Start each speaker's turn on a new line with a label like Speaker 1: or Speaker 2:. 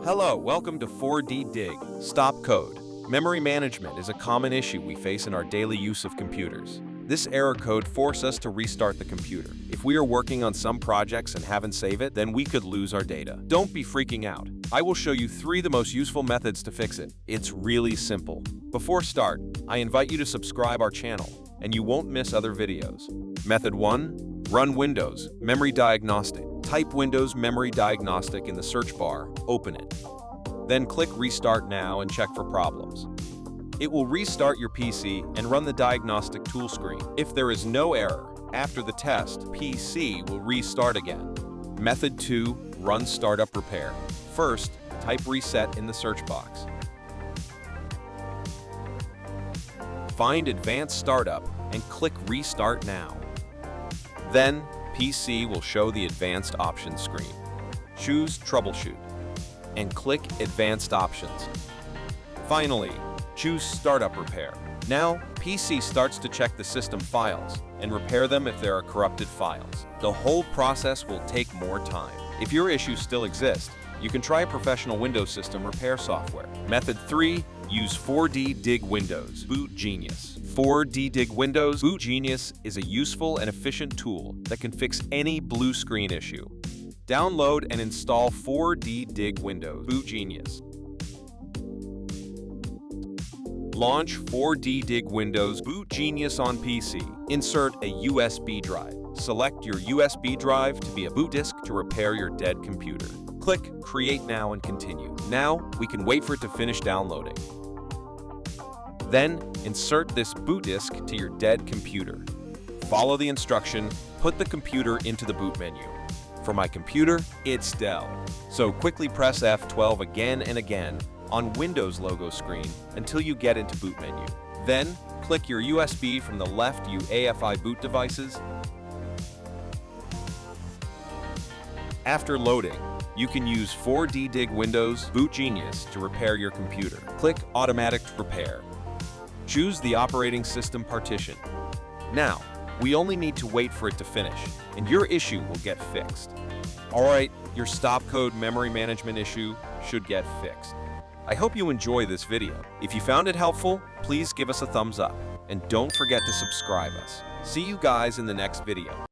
Speaker 1: Hello, welcome to 4D Dig. Stop code. Memory management is a common issue we face in our daily use of computers. This error code forces us to restart the computer. If we are working on some projects and haven't saved it, then we could lose our data. Don't be freaking out. I will show you 3 of the most useful methods to fix it. It's really simple. Before start, I invite you to subscribe our channel, and you won't miss other videos. Method 1. Run Windows Memory Diagnostic. Type Windows Memory Diagnostic in the search bar, open it. Then click Restart Now and check for problems. It will restart your PC and run the Diagnostic Tool screen. If there is no error, after the test, PC will restart again. Method 2. Run Startup Repair. First, type Reset in the search box. Find Advanced Startup and click Restart Now. Then, PC will show the Advanced Options screen. Choose Troubleshoot and click Advanced Options. Finally, choose Startup Repair. Now, PC starts to check the system files and repair them if there are corrupted files. The whole process will take more time. If your issues still exist, you can try a professional Windows system repair software. Method 3. Use 4D Dig Windows Boot Genius. 4D Dig Windows Boot Genius is a useful and efficient tool that can fix any blue screen issue. Download and install 4D Dig Windows Boot Genius. Launch 4D Dig Windows Boot Genius on PC. Insert a USB drive. Select your USB drive to be a boot disk to repair your dead computer. Click Create Now and continue. Now, we can wait for it to finish downloading. Then, insert this boot disk to your dead computer. Follow the instruction, put the computer into the boot menu. For my computer, it's Dell. So quickly press F12 again and again on Windows logo screen until you get into boot menu. Then, click your USB from the left UEFI boot devices. After loading, you can use 4D Dig Windows Boot Genius to repair your computer. Click Automatic Repair. Choose the operating system partition. Now, we only need to wait for it to finish, and your issue will get fixed. Alright, your stop code memory management issue should get fixed. I hope you enjoy this video. If you found it helpful, please give us a thumbs up, and don't forget to subscribe us. See you guys in the next video.